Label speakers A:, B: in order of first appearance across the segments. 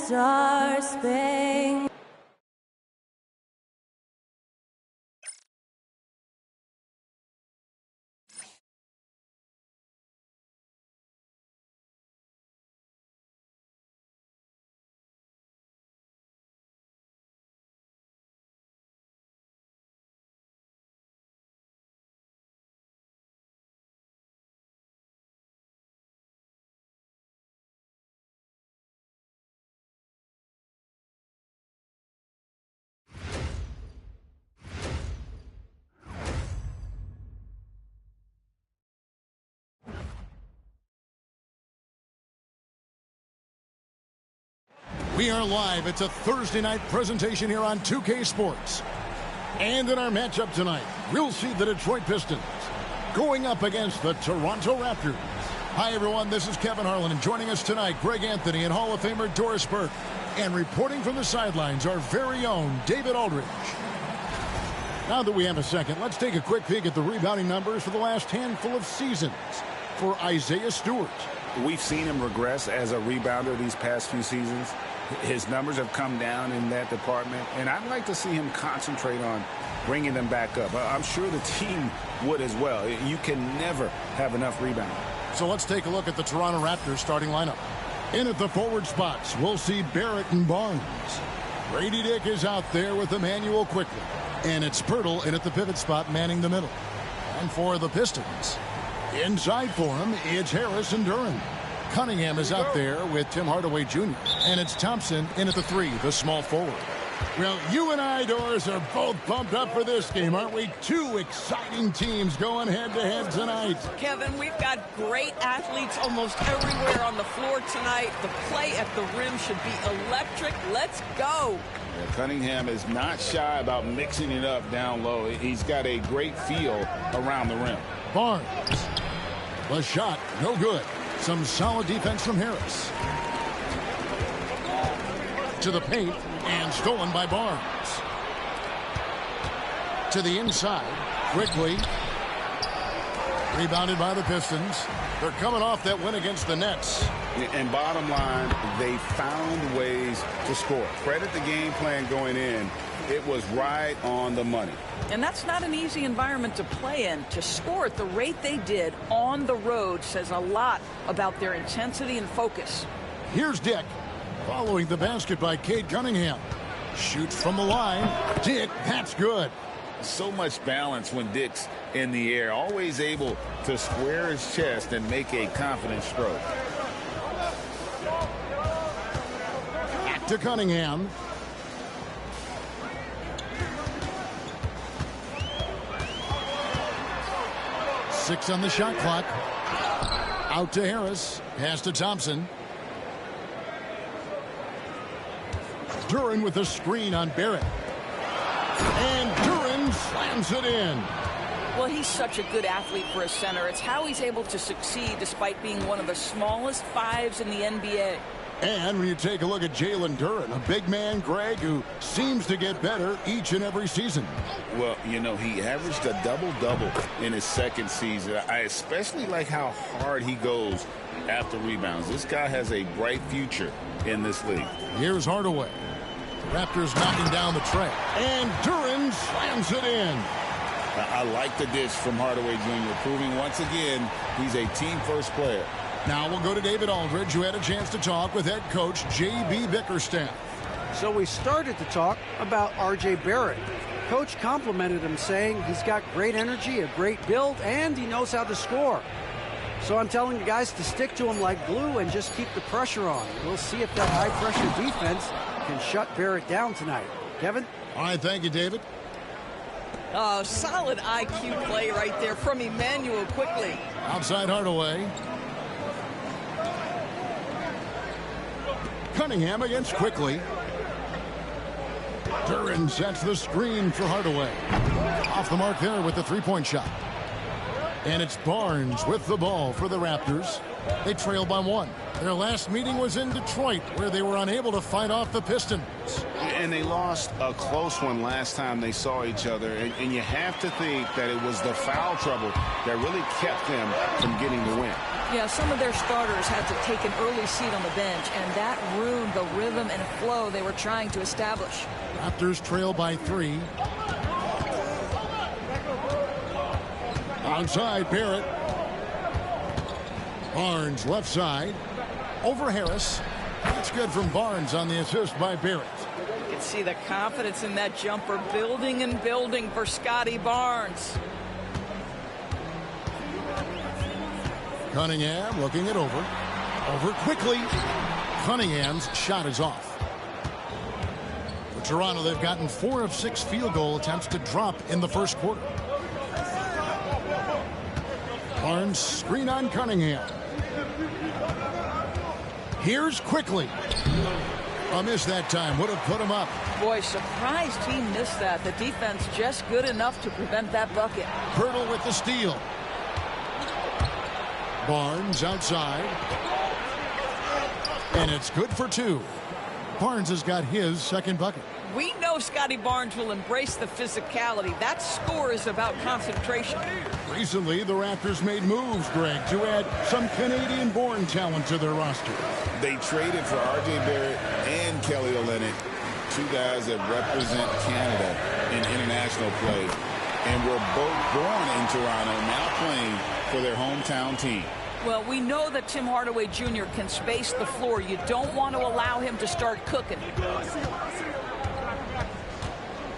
A: Star Spangled.
B: We are live. It's a Thursday night presentation here on 2K Sports. And in our matchup tonight, we'll see the Detroit Pistons going up against the Toronto Raptors. Hi, everyone. This is Kevin Harlan, and joining us tonight, Greg Anthony and Hall of Famer Doris Burke. And reporting from the sidelines, our very own David Aldridge. Now that we have a second, let's take a quick peek at the rebounding numbers for the last handful of seasons for Isaiah Stewart.
C: We've seen him regress as a rebounder these past few seasons. His numbers have come down in that department, and I'd like to see him concentrate on bringing them back up. I'm sure the team would as well. You can never have enough rebounding.
B: So let's take a look at the Toronto Raptors starting lineup. In at the forward spots, we'll see Barrett and Barnes. Grady Dick is out there with Emmanuel Quickly. And it's Pirtle in at the pivot spot, manning the middle. And for the Pistons, inside for him, it's Harris and Duran. Cunningham is out there with Tim Hardaway Jr. And it's Thompson in at the 3, the small forward. Well, you and I, Doris, are both pumped up for this game, aren't we? Two exciting teams going head-to-head tonight.
D: Kevin, we've got great athletes almost everywhere on the floor tonight. The play at the rim should be electric. Let's go.
C: Yeah, Cunningham is not shy about mixing it up down low. He's got a great feel around the rim.
B: Barnes. The shot, no good. Some solid defense from Harris. To the paint, and stolen by Barnes. To the inside, quickly. Rebounded by the Pistons. They're coming off that win against the Nets.
C: And bottom line, they found ways to score. Credit the game plan going in. It was right on the money.
D: And that's not an easy environment to play in. To score at the rate they did on the road says a lot about their intensity and focus.
B: Here's Dick. Following the basket by Cade Cunningham. Shoots from the line. Dick, that's good.
C: So much balance when Dick's in the air. Always able to square his chest and make a confident stroke.
B: Back to Cunningham. Six on the shot clock. Out to Harris. Pass to Thompson. Duran with a screen on Barrett. And Duran slams it in.
D: Well, he's such a good athlete for a center. It's how he's able to succeed despite being one of the smallest fives in the NBA.
B: And when you take a look at Jalen Duran, a big man, Greg, who seems to get better each and every season.
C: Well, you know, he averaged a double-double in his second season. I especially like how hard he goes after rebounds. This guy has a bright future in this league.
B: Here's Hardaway. Raptors knocking down the tray. And Duran slams it in.
C: I like the dish from Hardaway Jr., proving once again he's a team-first player.
B: Now we'll go to David Aldridge, who had a chance to talk with head coach J.B. Bickerstaff.
E: So we started to talk about R.J. Barrett. Coach complimented him, saying he's got great energy, a great build, and he knows how to score. So I'm telling the guys to stick to him like glue and just keep the pressure on. We'll see if that high-pressure defense can shut Barrett down tonight. Kevin?
B: All right, thank you, David.
D: Solid IQ play right there from Emmanuel Quickly.
B: Outside Hardaway. Cunningham against Quickly. Duran sets the screen for Hardaway. Off the mark there with the three-point shot. And it's Barnes with the ball for the Raptors. They trail by 1. Their last meeting was in Detroit, where they were unable to fight off the Pistons.
C: And they lost a close one last time they saw each other. And you have to think that it was the foul trouble that really kept them from getting the win.
D: Yeah, some of their starters had to take an early seat on the bench, and that ruined the rhythm and flow they were trying to establish.
B: Raptors trail by 3. Onside, Barrett. Barnes left side. Over Harris. That's good from Barnes on the assist by Barrett.
D: You can see the confidence in that jumper building and building for Scotty Barnes.
B: Cunningham looking it over. Over quickly. Cunningham's shot is off. For Toronto, they've gotten 4 of 6 field goal attempts to drop in the first quarter. Barnes screen on Cunningham. Here's quickly. A miss that time. Would have put him up.
D: Boy, surprised he missed that. The defense just good enough to prevent that bucket.
B: Pirtle with the steal. Barnes outside. And it's good for 2. Barnes has got his second bucket.
D: We know Scotty Barnes will embrace the physicality. That score is about concentration.
B: Recently, the Raptors made moves, Greg, to add some Canadian-born talent to their roster.
C: They traded for R.J. Barrett and Kelly Olynyk, 2 guys that represent Canada in international play, and were both born in Toronto, now playing for their hometown team.
D: Well, we know that Tim Hardaway Jr. can space the floor. You don't want to allow him to start cooking.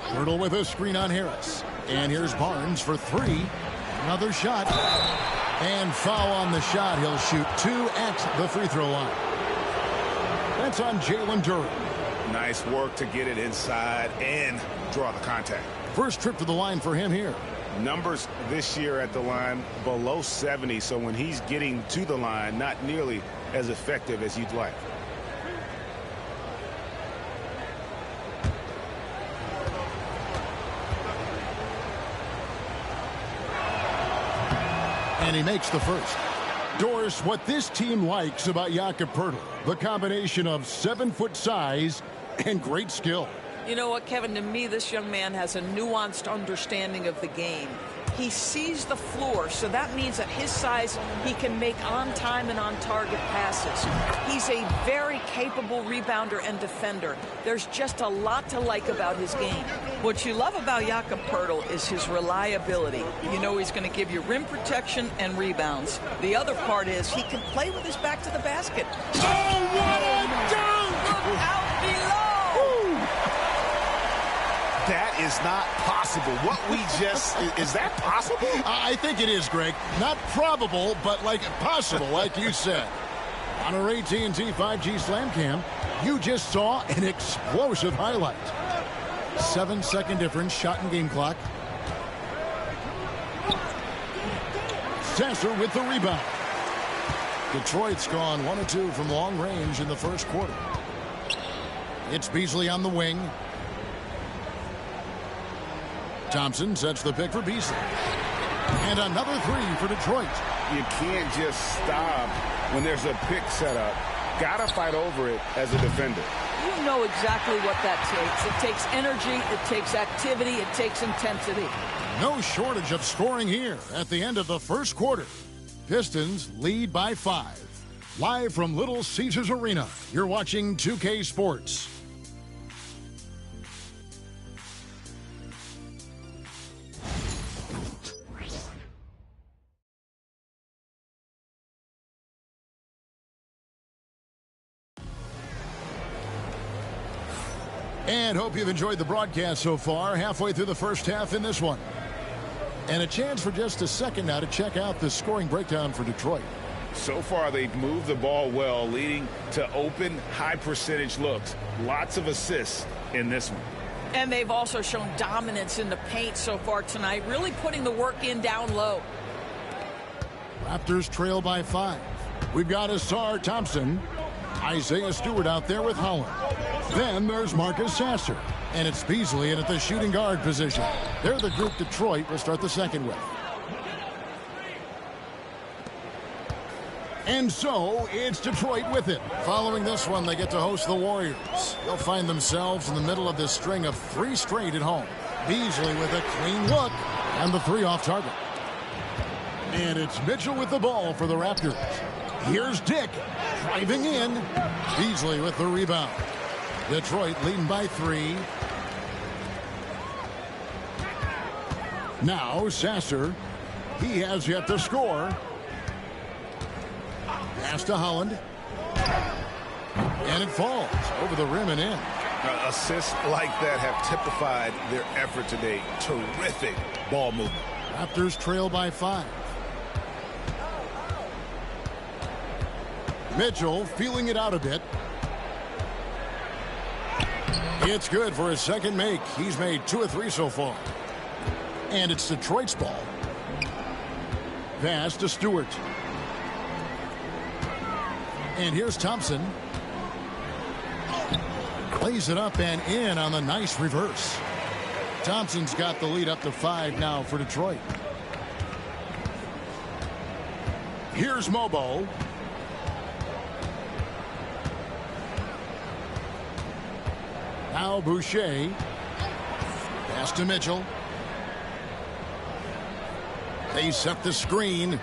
B: Pirtle with a screen on Harris. And here's Barnes for 3. Another shot. And foul on the shot. He'll shoot 2 at the free throw line. That's on Jalen Duren.
C: Nice work to get it inside and draw the contact.
B: First trip to the line for him here.
C: Numbers this year at the line below 70, so when he's getting to the line, not nearly as effective as you'd like.
B: And he makes the first. Doris, what this team likes about Jakob Pirtle, the combination of 7-foot size and great skill.
D: You know what, Kevin, to me, this young man has a nuanced understanding of the game. He sees the floor, so that means at his size, he can make on-time and on-target passes. He's a very capable rebounder and defender. There's just a lot to like about his game. What you love about Jakob Pirtle is his reliability. You know he's going to give you rim protection and rebounds. The other part is he can play with his back to the basket.
B: Oh, what a dunk!
D: Look out below!
C: That is not possible. What we just, is that possible?
B: I think it is, Greg. Not probable, but like possible, like you said. On our AT&T 5G Slam Cam, you just saw an explosive highlight. 7-second difference, shot and game clock. Sasser with the rebound. Detroit's gone 1 of 2 from long range in the first quarter. It's Beasley on the wing. Thompson sets the pick for Beasley. And another 3 for Detroit.
C: You can't just stop when there's a pick set up. Gotta fight over it as a defender.
D: You know exactly what that takes. It takes energy, it takes activity, it takes intensity.
B: No shortage of scoring here at the end of the first quarter. Pistons lead by 5. Live from Little Caesars Arena, you're watching 2K Sports. And hope you've enjoyed the broadcast so far. Halfway through the first half in this one. And a chance for just a second now to check out the scoring breakdown for Detroit.
C: So far, they've moved the ball well, leading to open, high-percentage looks. Lots of assists in this one.
D: And they've also shown dominance in the paint so far tonight, really putting the work in down low.
B: Raptors trail by 5. We've got Asar Thompson. Isaiah Stewart out there with Holland. Then there's Marcus Sasser. And it's Beasley in at the shooting guard position. They're the group Detroit will start the second with. And so it's Detroit with it. Following this one, they get to host the Warriors. They'll find themselves in the middle of this string of 3 straight at home. Beasley with a clean look and the 3 off target. And it's Mitchell with the ball for the Raptors. Here's Dick driving in. Beasley with the rebound. Detroit leading by 3. Now Sasser. He has yet to score. Pass to Holland. And it falls over the rim and in.
C: Assists like that have typified their effort today. Terrific ball movement.
B: Raptors trail by 5. Mitchell feeling it out a bit. It's good for his second make. He's made 2 of 3 so far. And it's Detroit's ball. Pass to Stewart. And here's Thompson. Plays it up and in on the nice reverse. Thompson's got the lead up to 5 now for Detroit. Here's Mobo. Now Boucher. Pass to Mitchell. They set the screen.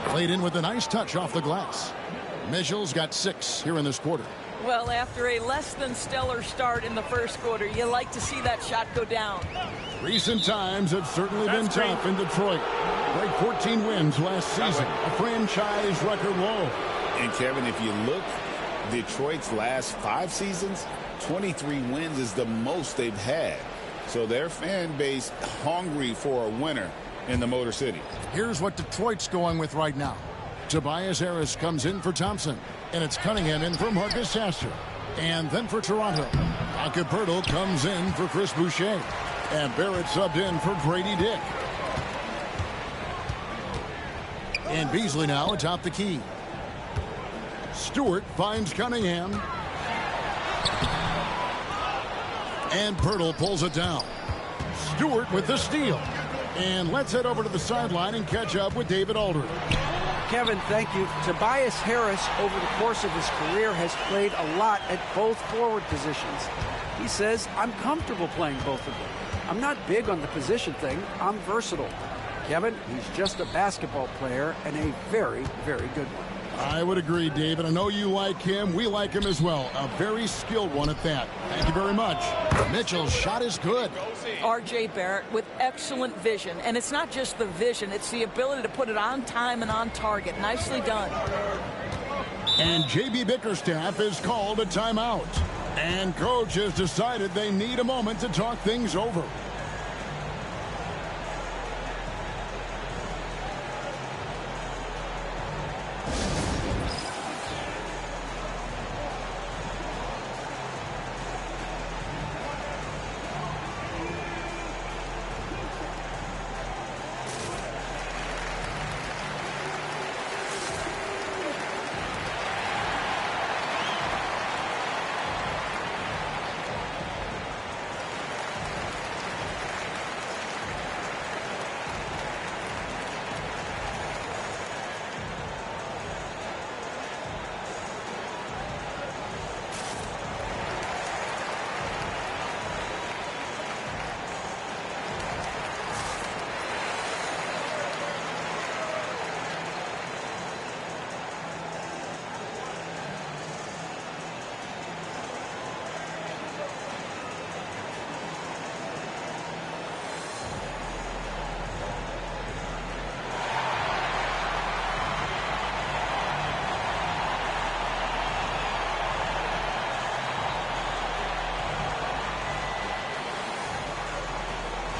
B: Played in with a nice touch off the glass. Mitchell's got 6 here in this quarter.
D: Well, after a less than stellar start in the first quarter, you like to see that shot go down.
B: Recent times have certainly been tough in Detroit. Like 14 wins last season, a franchise record low.
C: And Kevin, if you look, Detroit's last 5 seasons, 23 wins is the most they've had. So their fan base hungry for a winner in the Motor City.
B: Here's what Detroit's going with right now. Tobias Harris comes in for Thompson. And it's Cunningham in for Marcus Sasser. And then for Toronto, Acapurdo comes in for Chris Boucher. And Barrett subbed in for Grady Dick. And Beasley now atop the key. Stewart finds Cunningham. And Pirtle pulls it down. Stewart with the steal. And let's head over to the sideline and catch up with David Aldridge.
E: Kevin, thank you. Tobias Harris, over the course of his career, has played a lot at both forward positions. He says, I'm comfortable playing both of them. I'm not big on the position thing. I'm versatile. Kevin, he's just a basketball player and a very, very good one.
B: I would agree, David. I know you like him. We like him as well. A very skilled one at that. Thank you very much. Mitchell's shot is good.
D: R.J. Barrett with excellent vision. And it's not just the vision. It's the ability to put it on time and on target. Nicely done.
B: And J.B. Bickerstaff is called a timeout. And coach has decided they need a moment to talk things over.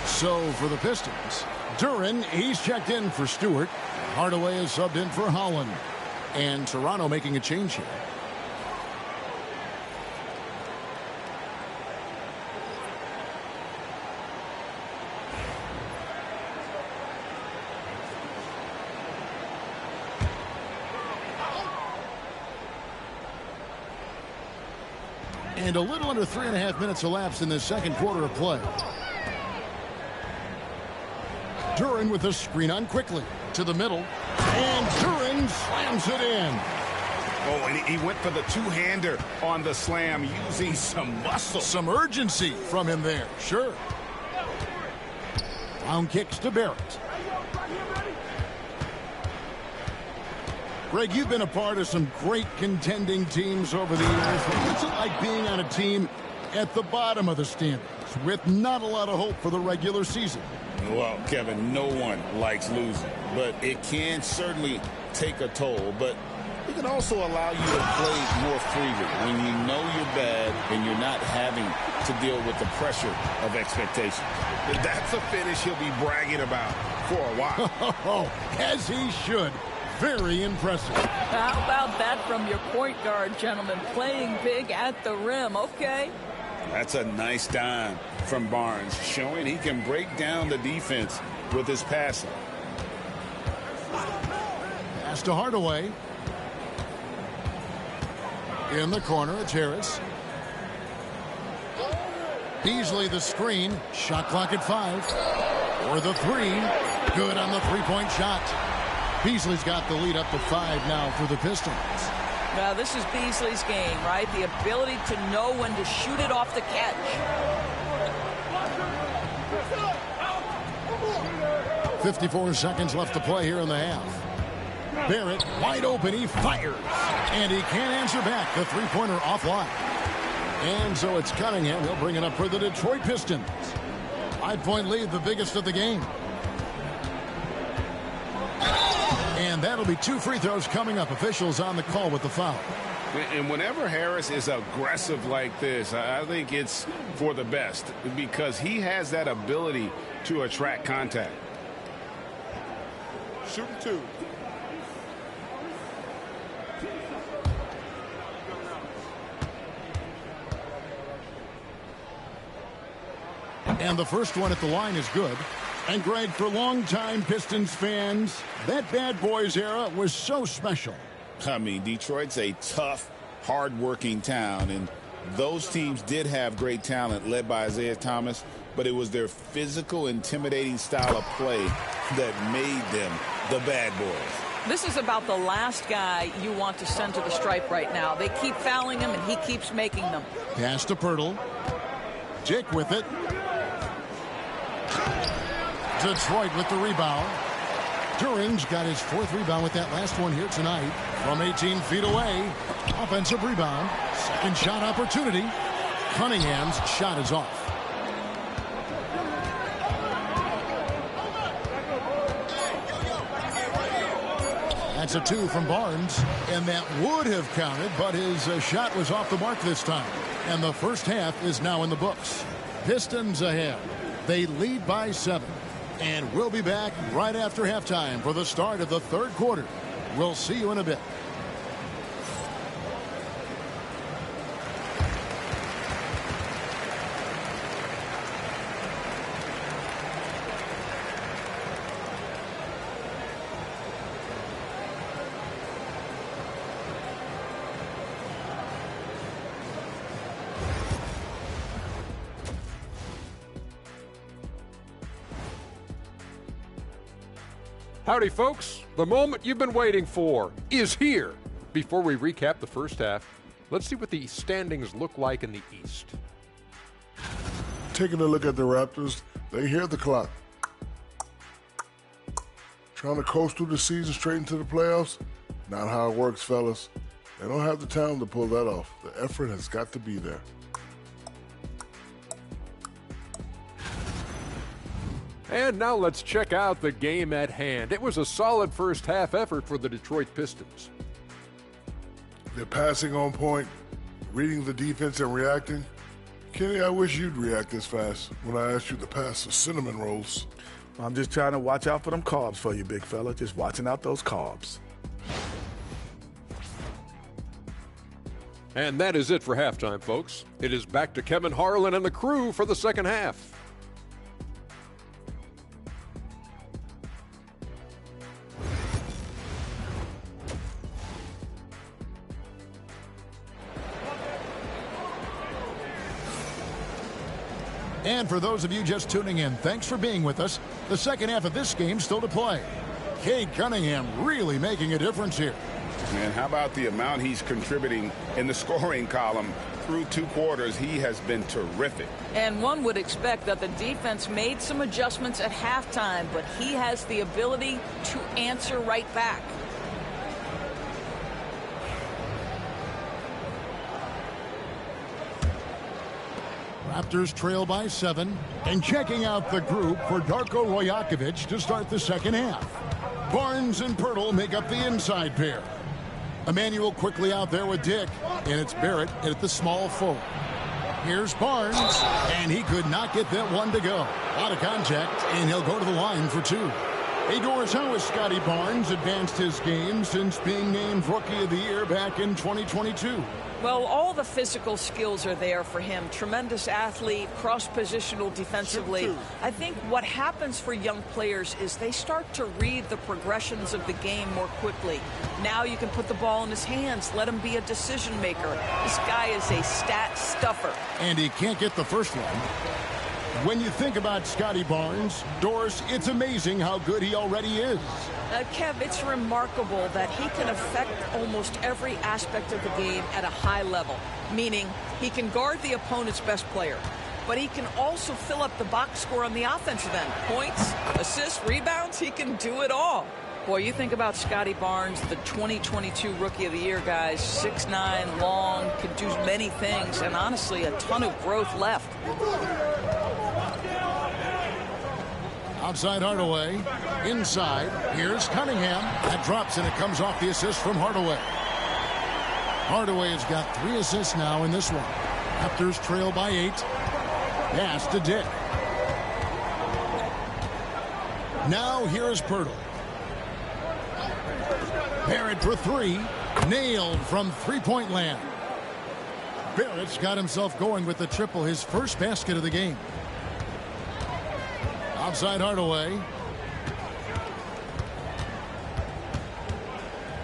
B: So for the Pistons, Duren, he's checked in for Stewart. Hardaway is subbed in for Holland. And Toronto making a change here. And a little under 3.5 minutes elapsed in this second quarter of play. Duren with a screen on quickly. To the middle. And Duren slams it in.
C: Oh, and he went for the two-hander on the slam using some muscle.
B: Some urgency from him there, sure. Round kicks to Barrett. Greg, you've been a part of some great contending teams over the years. What's it like being on a team at the bottom of the standings with not a lot of hope for the regular season?
C: Well, Kevin, no one likes losing, but it can certainly take a toll. But it can also allow you to play more freely when you know you're bad and you're not having to deal with the pressure of expectations. That's a finish he'll be bragging about for a while.
B: As he should. Very impressive.
D: How about that from your point guard, gentlemen? Playing big at the rim, okay?
C: That's a nice dime from Barnes, showing he can break down the defense with his passing.
B: Pass to Hardaway. In the corner, it's Harris. Beasley the screen. Shot clock at 5. For the 3. Good on the three-point shot. Beasley's got the lead up to 5 now for the Pistons.
D: Now, this is Beasley's game, right? The ability to know when to shoot it off the catch.
B: 54 seconds left to play here in the half. Barrett wide open. He fires. And he can't answer back. The three-pointer offline. And so it's Cunningham. He'll bring it up for the Detroit Pistons. 5-point lead, the biggest of the game. And that'll be 2 free throws coming up. Officials on the call with the foul.
C: And whenever Harris is aggressive like this, I think it's for the best because he has that ability to attract contact.
F: Shooting 2.
B: And the first one at the line is good. And Greg, for longtime Pistons fans, that bad boys era was so special.
C: I mean, Detroit's a tough, hard-working town, and those teams did have great talent led by Isaiah Thomas, but it was their physical, intimidating style of play that made them the bad boys.
D: This is about the last guy you want to send to the stripe right now. They keep fouling him, and he keeps making them.
B: Pass to Pirtle. Jake with it. Detroit with the rebound. Duren's got his 4th rebound with that last one here tonight. From 18 feet away. Offensive rebound. Second shot opportunity. Cunningham's shot is off. That's a 2 from Barnes. And that would have counted, but his shot was off the mark this time. And the first half is now in the books. Pistons ahead. They lead by 7. And we'll be back right after halftime for the start of the 3rd quarter. We'll see you in a bit.
G: Howdy, folks. The moment you've been waiting for is here. Before we recap the first half, let's see what the standings look like in the East.
F: Taking a look at the Raptors, they hear the clock. Trying to coast through the season straight into the playoffs? Not how it works, fellas. They don't have the talent to pull that off. The effort has got to be there.
G: And now let's check out the game at hand. It was a solid first half effort for the Detroit Pistons.
F: They're passing on point, reading the defense and reacting. Kenny, I wish you'd react this fast when I asked you to pass the cinnamon rolls.
H: I'm just trying to watch out for them carbs for you, big fella. Just watching out those carbs.
G: And that is it for halftime, folks. It is back to Kevin Harlan and the crew for the second half.
B: And for those of you just tuning in, thanks for being with us. The second half of this game still to play. Cade Cunningham really making a difference here.
C: And how about the amount he's contributing in the scoring column? Through 2 quarters, he has been terrific.
D: And one would expect that the defense made some adjustments at halftime, but he has the ability to answer right back.
B: Raptors trail by 7. And checking out the group for Darko Rajakovic to start the second half. Barnes and Pirtle make up the inside pair. Emmanuel quickly out there with Dick, and it's Barrett at the small forward. Here's Barnes, and he could not get that one to go. Out of contact, and he'll go to the line for 2. Hey, Doris, how has Scotty Barnes advanced his game since being named Rookie of the Year back in 2022?
D: Well, all the physical skills are there for him. Tremendous athlete, cross-positional defensively. I think what happens for young players is they start to read the progressions of the game more quickly. Now you can put the ball in his hands, let him be a decision maker. This guy is a stat stuffer.
B: And he can't get the first one. When you think about Scotty Barnes, Doris, it's amazing how good he already is.
D: Kev, it's remarkable that he can affect almost every aspect of the game at a high level, meaning he can guard the opponent's best player, but he can also fill up the box score on the offensive end. Points, assists, rebounds, he can do it all. Boy, you think about Scotty Barnes, the 2022 Rookie of the Year, guys, 6'9", long, can do many things, and honestly, a ton of growth left.
B: Outside Hardaway. Inside. Here's Cunningham. That drops, and it comes off the assist from Hardaway. Hardaway has got 3 assists now in this one. Raptors trail by 8. Pass to Dick. Now here's Pirtle. Barrett for 3. Nailed from three-point land. Barrett's got himself going with the triple, his first basket of the game. Outside Hardaway.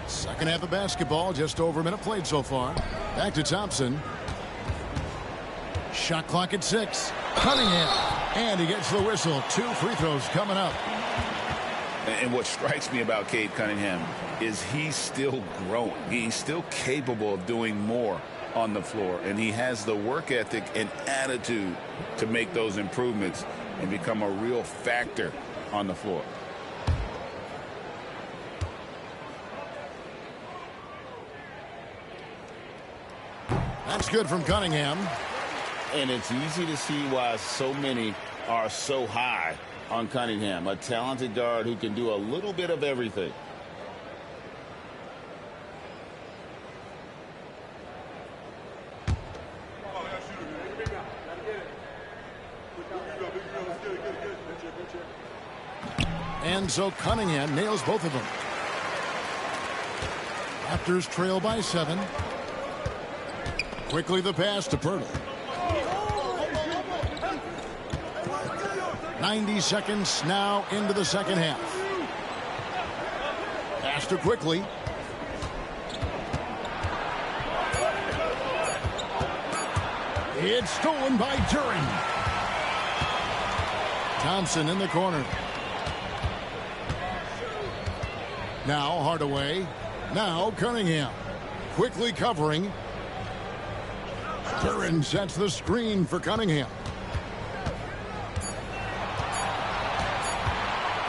B: Second half of basketball, just over a minute played so far. Back to Thompson. Shot clock at 6. Cunningham. And he gets the whistle. 2 free throws coming up.
C: And what strikes me about Cade Cunningham is he's still growing. He's still capable of doing more on the floor. And he has the work ethic and attitude to make those improvements and become a real factor on the floor.
B: That's good from Cunningham.
I: And it's easy to see why so many are so high on Cunningham, a talented guard who can do a little bit of everything.
B: And so Cunningham nails both of them. Raptors trail by 7. Quickly the pass to Pirtle. 90 seconds now into the second half. Pass to Quickly. It's stolen by Duren. Thompson in the corner. Now Hardaway. Now Cunningham. Quickly covering. Duren sets the screen for Cunningham.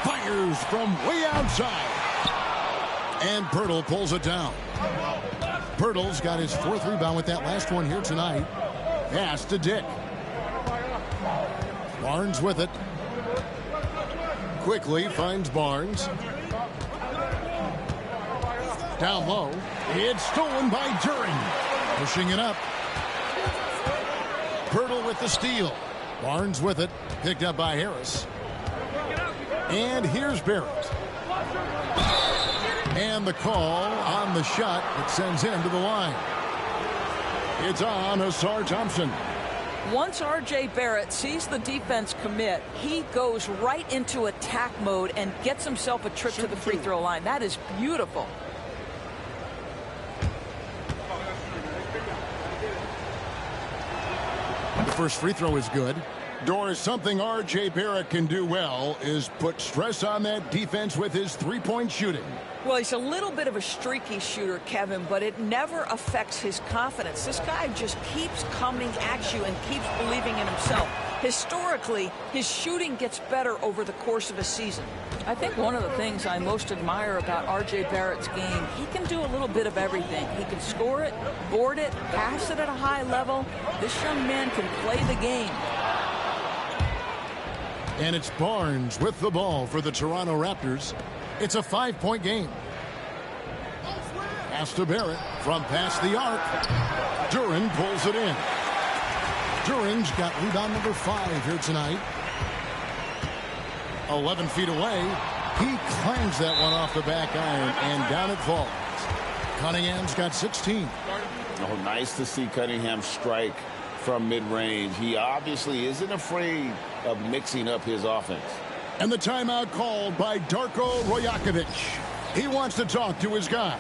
B: Fires from way outside. And Pirtle pulls it down. Pirtle's got his 4th rebound with that last one here tonight. Pass to Dick. Barnes with it. Quickly finds Barnes. Down low. It's stolen by Duren. Pushing it up. Pirtle with the steal. Barnes with it. Picked up by Harris. And here's Barrett. And the call on the shot that sends him to the line. It's on Asar Thompson.
D: Once R.J. Barrett sees the defense commit, he goes right into attack mode and gets himself a trip to the free throw line. That is beautiful.
B: The first free throw is good. Doris, something R.J. Barrett can do well is put stress on that defense with his three-point shooting.
D: Well, he's a little bit of a streaky shooter, Kevin, but it never affects his confidence. This guy just keeps coming at you and keeps believing in himself. Historically, his shooting gets better over the course of a season. I think one of the things I most admire about R.J. Barrett's game, he can do a little bit of everything. He can score it, board it, pass it at a high level. This young man can play the game.
B: And it's Barnes with the ball for the Toronto Raptors. It's a 5-point game. Pass to Barrett from past the arc. Duren pulls it in. Duren's got rebound number 5 here tonight. 11 feet away. He clangs that one off the back iron, and down it falls. Cunningham's got 16.
I: Oh, nice to see Cunningham strike from mid-range. He obviously isn't afraid of mixing up his offense.
B: And the timeout called by Darko Rojakovic. He wants to talk to his guys.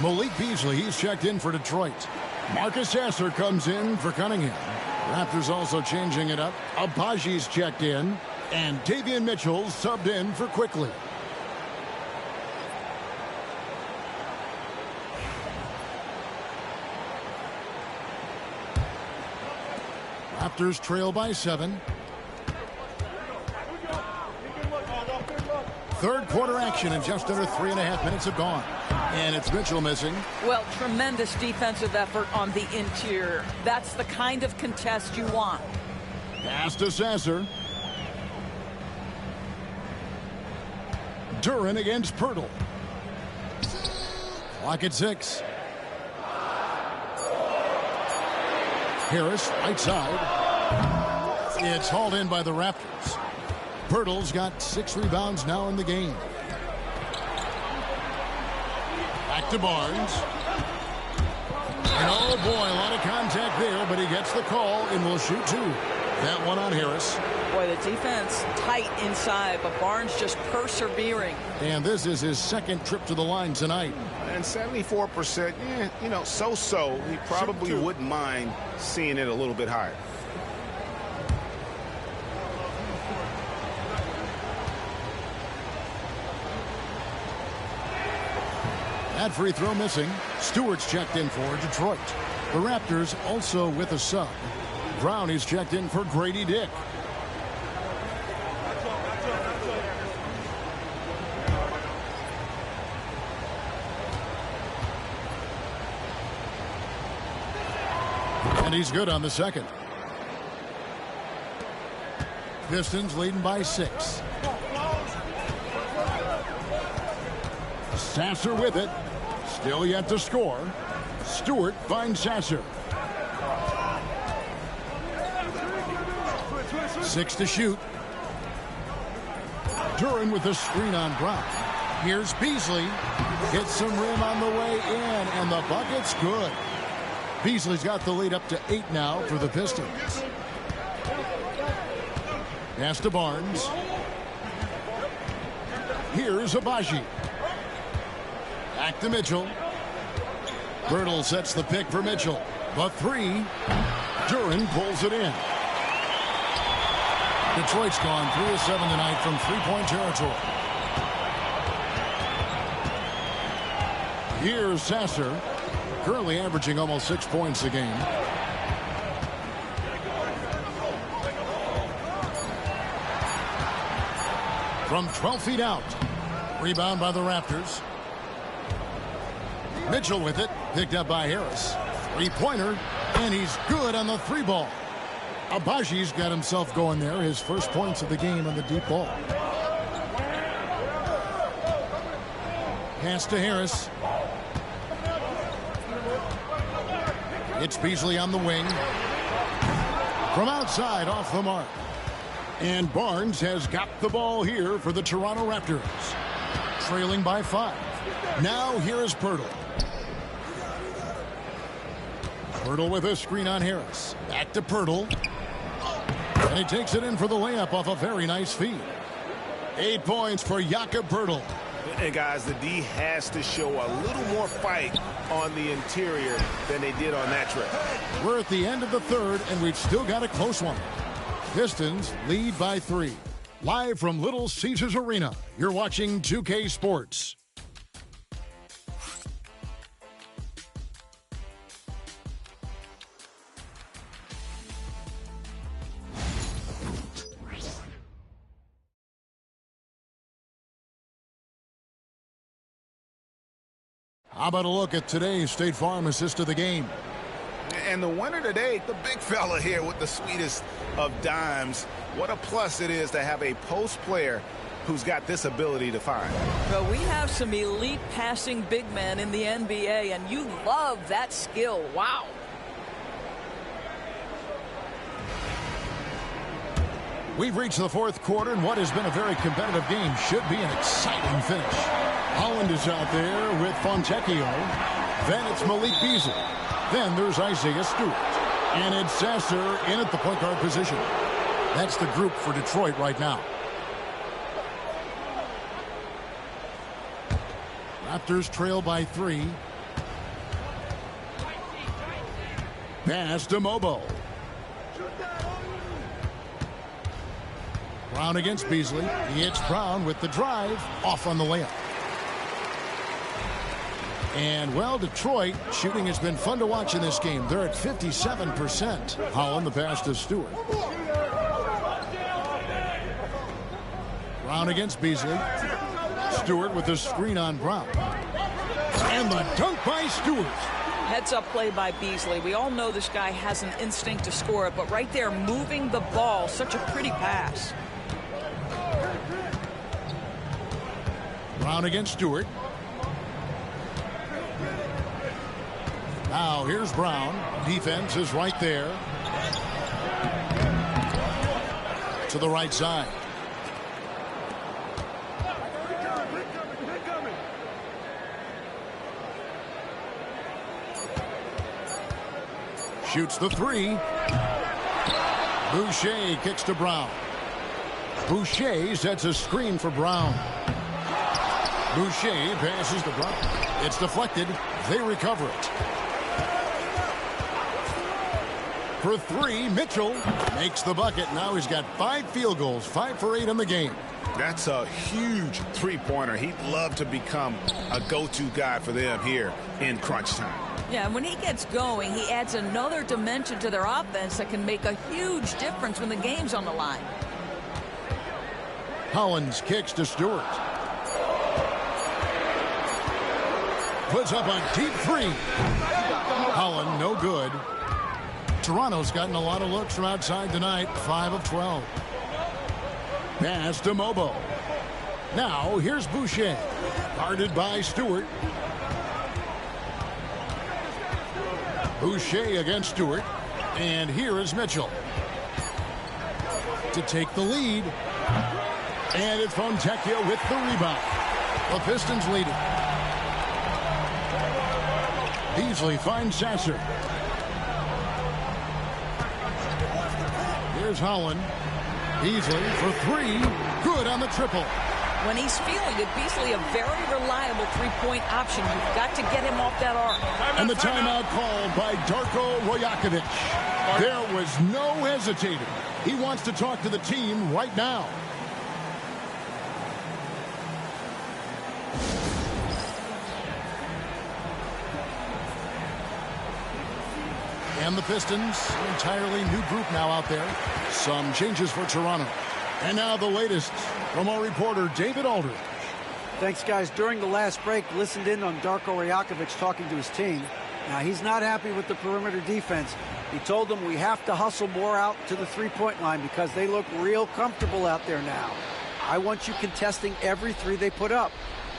B: Malik Beasley, he's checked in for Detroit. Marcus Sasser comes in for Cunningham. Raptors also changing it up. Abaji's checked in. And Davion Mitchell subbed in for Quickly. Raptors trail by 7. Third quarter action, and just under 3.5 minutes have gone. And it's Mitchell missing.
D: Well, tremendous defensive effort on the interior. That's the kind of contest you want.
B: Pass to Sasser. Duren against Pirtle. Clock at 6. Harris, right side. It's hauled in by the Raptors. Pirtle's got 6 rebounds now in the game. Back to Barnes. And oh boy, a lot of contact there, but he gets the call and will shoot 2. That one on Harris.
D: Boy, the defense tight inside, but Barnes just persevering.
B: And this is his second trip to the line tonight.
C: And 74%, so-so. He probably wouldn't mind seeing it a little bit higher.
B: That free throw missing. Stewart's checked in for Detroit. The Raptors also with a sub. Brown is checked in for Grady Dick. And he's good on the second. Pistons leading by 6. Sasser with it. Still yet to score. Stewart finds Sasser. 6 to shoot. Duren with a screen on Brown. Here's Beasley. Hits some rim on the way in, and the bucket's good. Beasley's got the lead up to 8 now for the Pistons. Pass to Barnes. Here's Abaji. Back to Mitchell. Birtle sets the pick for Mitchell. The 3. Duren pulls it in. Detroit's gone 3 of 7 tonight from three-point territory. Here's Sasser. currently averaging almost 6 points a game. From 12 feet out. Rebound by the Raptors. Mitchell with it. Picked up by Harris. Three-pointer. And he's good on the three ball. Abaji's got himself going there. His first points of the game on the deep ball. Pass to Harris. It's Beasley on the wing. From outside, off the mark. And Barnes has got the ball here for the Toronto Raptors. Trailing by 5. Now here is Pirtle. Pirtle with a screen on Harris. Back to Pirtle. And he takes it in for the layup off a very nice feed. 8 points for Jakob Pirtle.
C: And guys, the D has to show a little more fight on the interior than they did on that trip.
B: We're at the end of the third, and we've still got a close one. Pistons lead by 3. Live from Little Caesars Arena, you're watching 2K Sports. How about a look at today's State Farm assist of the game?
C: And the winner today, the big fella here with the sweetest of dimes. What a plus it is to have a post player who's got this ability to find.
D: Well, we have some elite passing big men in the NBA, and you love that skill. Wow.
B: We've reached the fourth quarter, and what has been a very competitive game should be an exciting finish. Holland is out there with Fontecchio. Then it's Malik Beasley. Then there's Isaiah Stewart. And it's Sasser in at the point guard position. That's the group for Detroit right now. Raptors trail by 3. Pass to Mobo. Brown against Beasley. He hits Brown with the drive. Off on the layup. And, well, Detroit shooting has been fun to watch in this game. They're at 57%. Holland, the pass to Stewart. Brown against Beasley. Stewart with the screen on Brown. And the dunk by Stewart.
D: Heads-up play by Beasley. We all know this guy has an instinct to score it, but right there, moving the ball, such a pretty pass.
B: Brown against Stewart. Now here's Brown. Defense is right there. To the right side. Shoots the 3. Boucher kicks to Brown. Boucher sets a screen for Brown. Boucher passes to Brown. It's deflected. They recover it. For 3, Mitchell makes the bucket. Now he's got 5 field goals, 5 for 8 in the game.
C: That's a huge three-pointer. He'd love to become a go-to guy for them here in crunch time.
D: Yeah, and when he gets going, he adds another dimension to their offense that can make a huge difference when the game's on the line.
B: Hollins kicks to Stewart. Puts up a deep 3. Holland, no good. Toronto's gotten a lot of looks from outside tonight, 5 of 12. Pass to Mobo. Now here's Boucher. Guarded by Stewart. Boucher against Stewart. And here is Mitchell. To take the lead. And it's Fontecchio with the rebound. The Pistons leading. Beasley finds Sasser. Here's Holland. Beasley for 3. Good on the triple.
D: When he's feeling it, Beasley a very reliable three-point option. You've got to get him off that arc.
B: And the timeout called by Darko Rojakovic. There was no hesitating. He wants to talk to the team right now. And the Pistons, an entirely new group now out there. Some changes for Toronto. And now the latest from our reporter, David Aldridge.
E: Thanks, guys. During the last break, listened in on Darko Rajakovic talking to his team. Now, he's not happy with the perimeter defense. He told them we have to hustle more out to the three-point line because they look real comfortable out there now. I want you contesting every three they put up.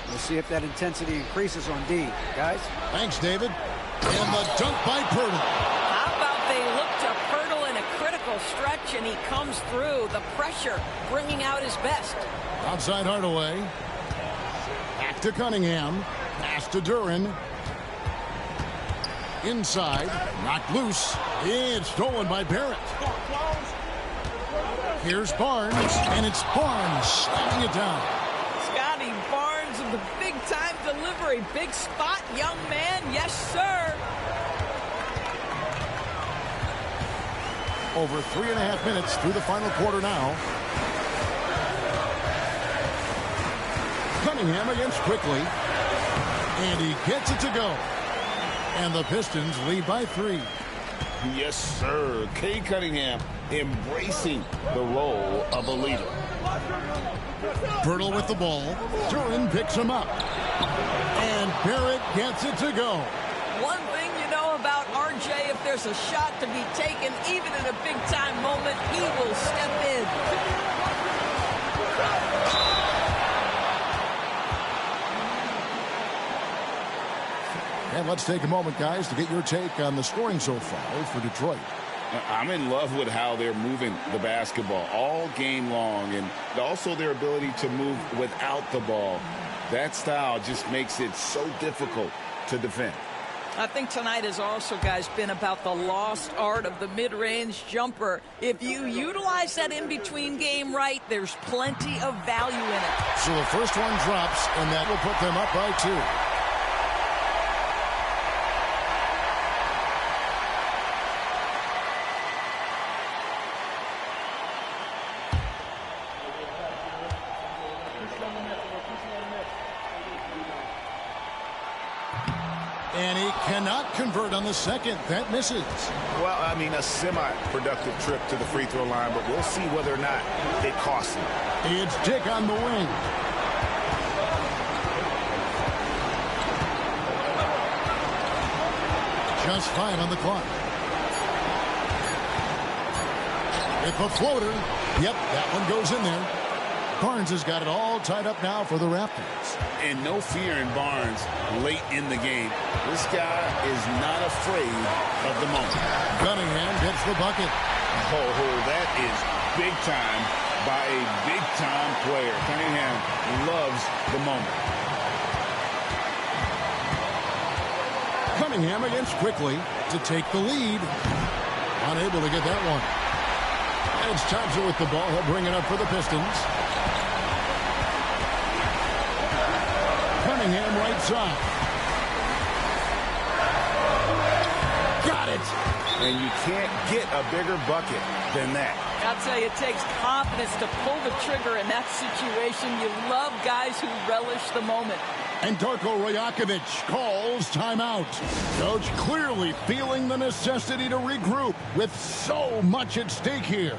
E: We'll see if that intensity increases on D. Guys?
B: Thanks, David. And the dunk by Pirtle.
D: How about they look to Pirtle in a critical stretch, and he comes through. The pressure bringing out his best.
B: Outside Hardaway. Back to Cunningham. Pass to Duran. Inside. Knocked loose. It's stolen by Barrett. Here's Barnes. And it's Barnes slamming it down.
D: Scotty Barnes with the big-time delivery. Big spot, young man. Yes, sir.
B: Over 3.5 minutes through the final quarter now. Cunningham against Quickly. And he gets it to go. And the Pistons lead by 3.
I: Yes, sir. Cade Cunningham embracing the role of a leader.
B: Pirtle with the ball. Duran picks him up. And Barrett gets it to go.
D: One thing you know about RJ, if there's a shot to be taken, even in a big-time moment, he will step in.
B: And let's take a moment, guys, to get your take on the scoring so far for Detroit.
I: I'm in love with how they're moving the basketball all game long, and also their ability to move without the ball. That style just makes it so difficult to defend.
D: I think tonight has also, guys, been about the lost art of the mid-range jumper. If you utilize that in-between game right, there's plenty of value in it.
B: So the first one drops, and that will put them up by 2. And he cannot convert on the second. That misses.
C: Well, I mean, a semi-productive trip to the free throw line, but we'll see whether or not it costs him.
B: It's Dick on the wing. Just 5 on the clock. With the floater. Yep, that one goes in there. Barnes has got it all tied up now for the Raptors.
C: And no fear in Barnes late in the game. This guy is not afraid of the moment.
B: Cunningham gets the bucket.
C: Oh, that is big time by a big-time player. Cunningham loves the moment.
B: Cunningham against Quickly to take the lead. Unable to get that one. And it's Thompson with the ball. He'll bring it up for the Pistons. Cunningham right side. Got it.
C: And you can't get a bigger bucket than that.
D: I'll tell you, it takes confidence to pull the trigger in that situation. You love guys who relish the moment.
B: And Darko Rajakovic calls timeout. Coach clearly feeling the necessity to regroup with so much at stake here.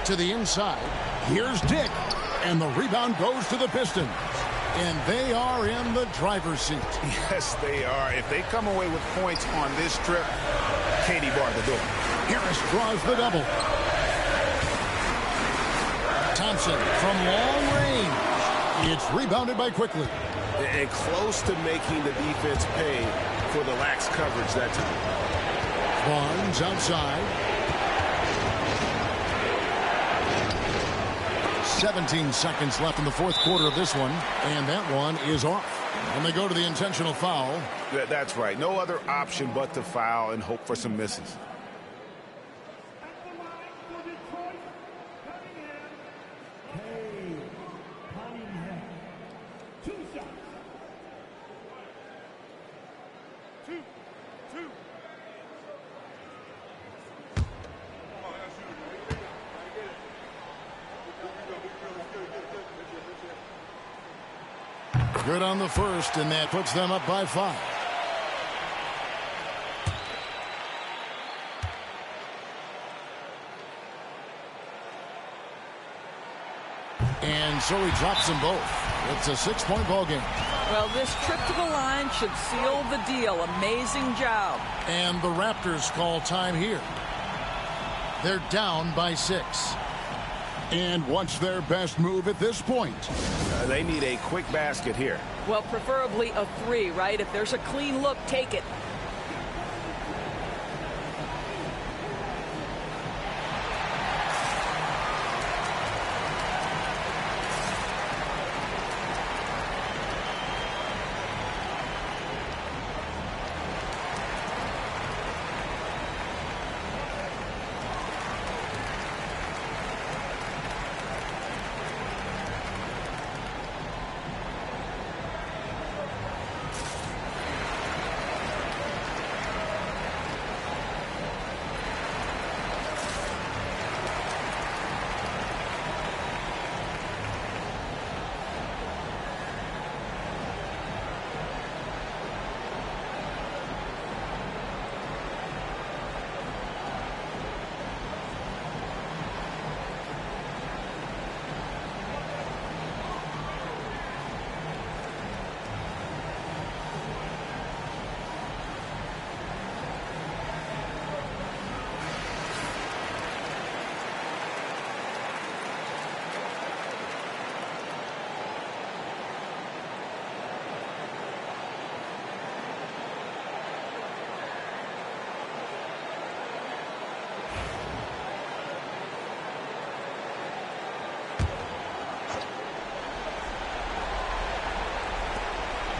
B: To the inside. Here's Dick. And the rebound goes to the Pistons. And they are in the driver's seat.
C: Yes, they are. If they come away with points on this trip, Katie bar the door.
B: Harris draws the double. Thompson from long range. It's rebounded by Quickly.
C: And close to making the defense pay for the lax coverage that time.
B: Barnes outside. 17 seconds left in the fourth quarter of this one, and that one is off. And they go to the intentional foul.
C: That's right. No other option but to foul and hope for some misses.
B: Good on the first, and that puts them up by 5. And so he drops them both. It's a 6-point ball game.
D: Well, this trip to the line should seal the deal. Amazing job.
B: And the Raptors call time here. They're down by 6. And what's their best move at this point?
C: They need a quick basket here.
D: Well, preferably a 3, right? If there's a clean look, take it.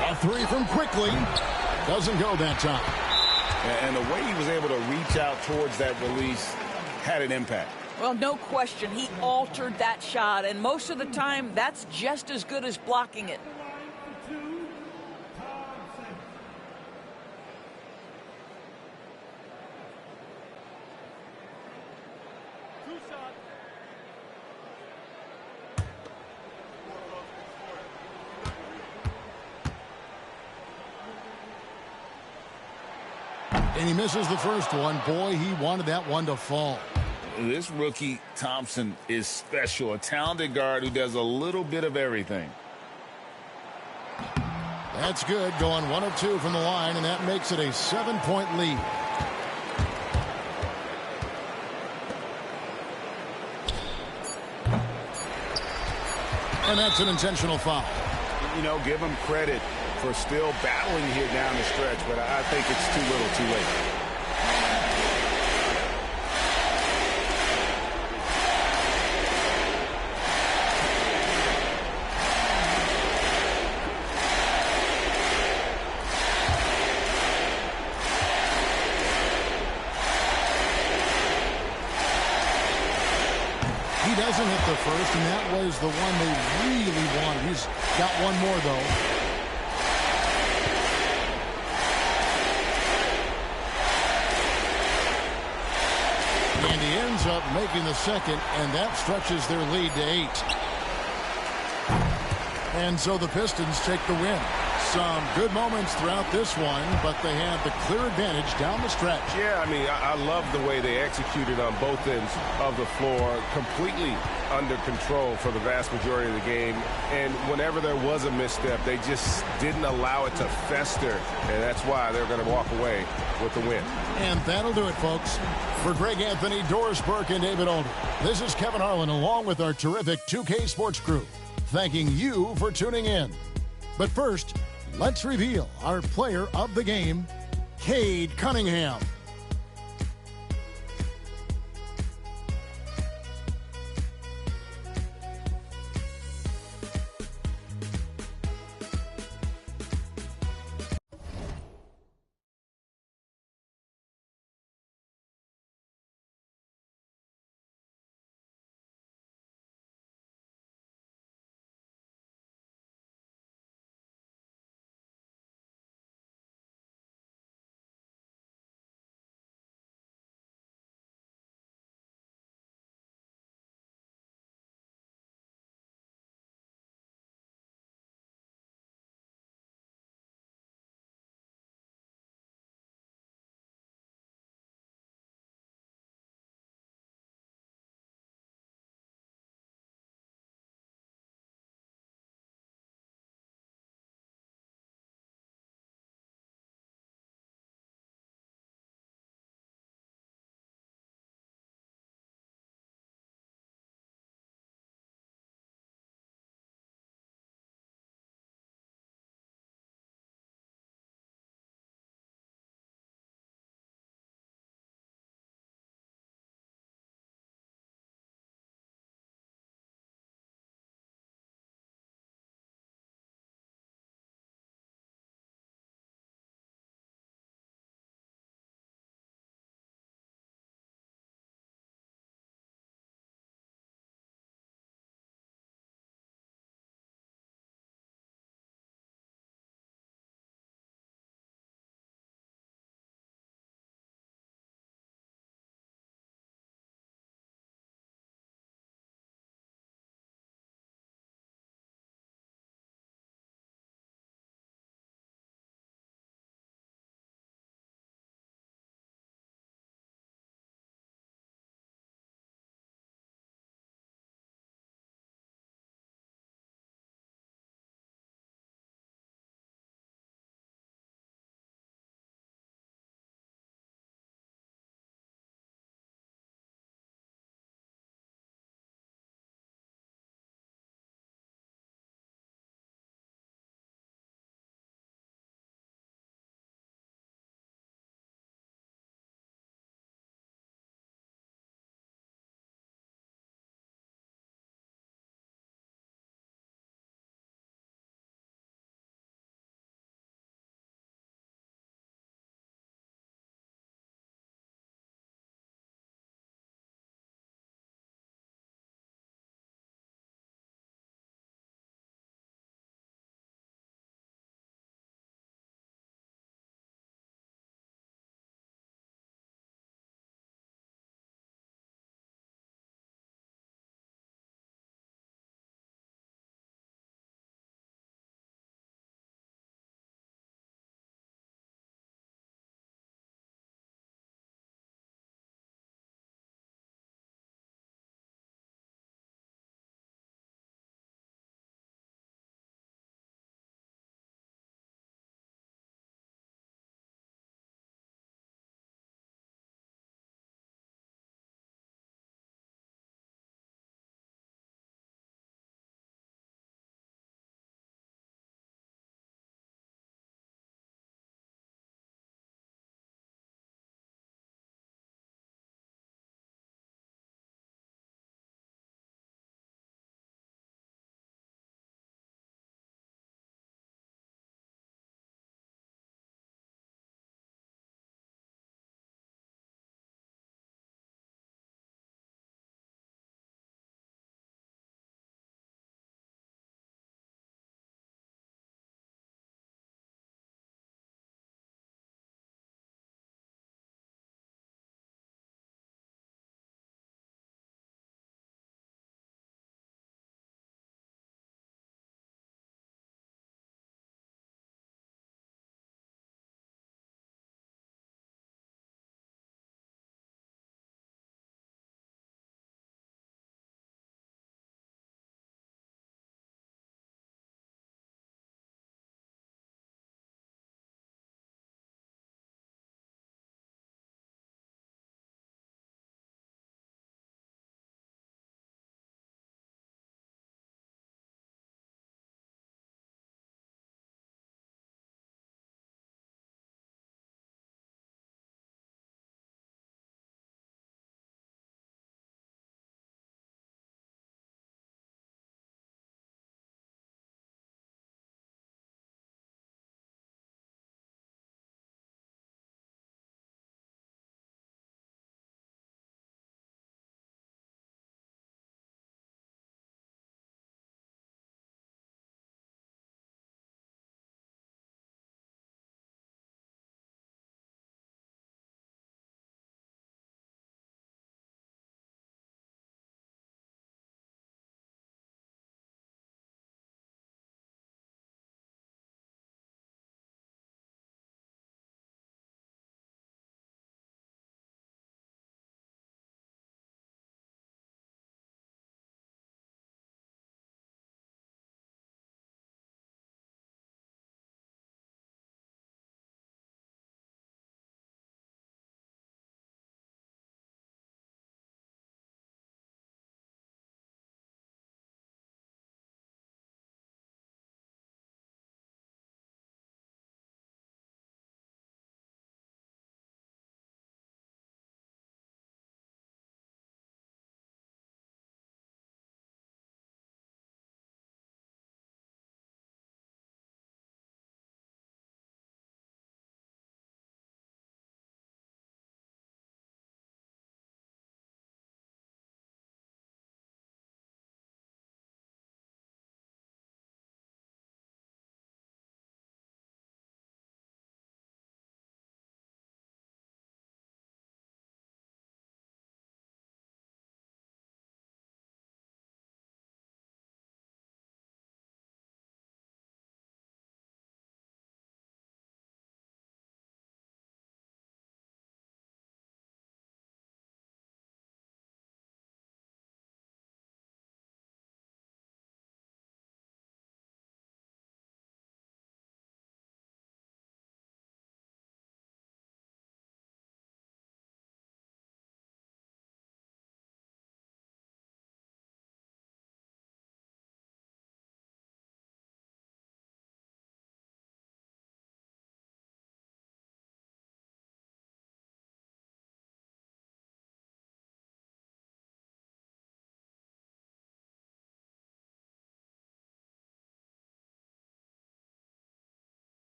B: A 3 from Quickly. Doesn't go that time.
C: And the way he was able to reach out towards that release had an impact.
D: Well, no question. He altered that shot, and most of the time, that's just as good as blocking it.
B: And he misses the first one. Boy, he wanted that one to fall.
C: This rookie, Thompson, is special. A talented guard who does a little bit of everything.
B: That's good. Going 1 of 2 from the line, and that makes it a 7-point lead. And that's an intentional foul.
C: You know, give him credit for still battling here down the stretch, but I think it's too little too late.
B: He doesn't hit the first, and that was the one they really wanted. He's got one more, though. And he ends up making the second, and that stretches their lead to 8. And so the Pistons take the win. Some good moments throughout this one, but they have the clear advantage down the stretch.
J: Yeah, I mean, I love the way they executed on both ends of the floor, completely under control for the vast majority of the game. And whenever there was a misstep, they just didn't allow it to fester, and that's why they're going to walk away with the win.
B: And that'll do it, folks. For Greg Anthony, Doris Burke, and David Alder, this is Kevin Harlan along with our terrific 2K Sports crew, thanking you for tuning in. But first, let's reveal our player of the game, Cade Cunningham.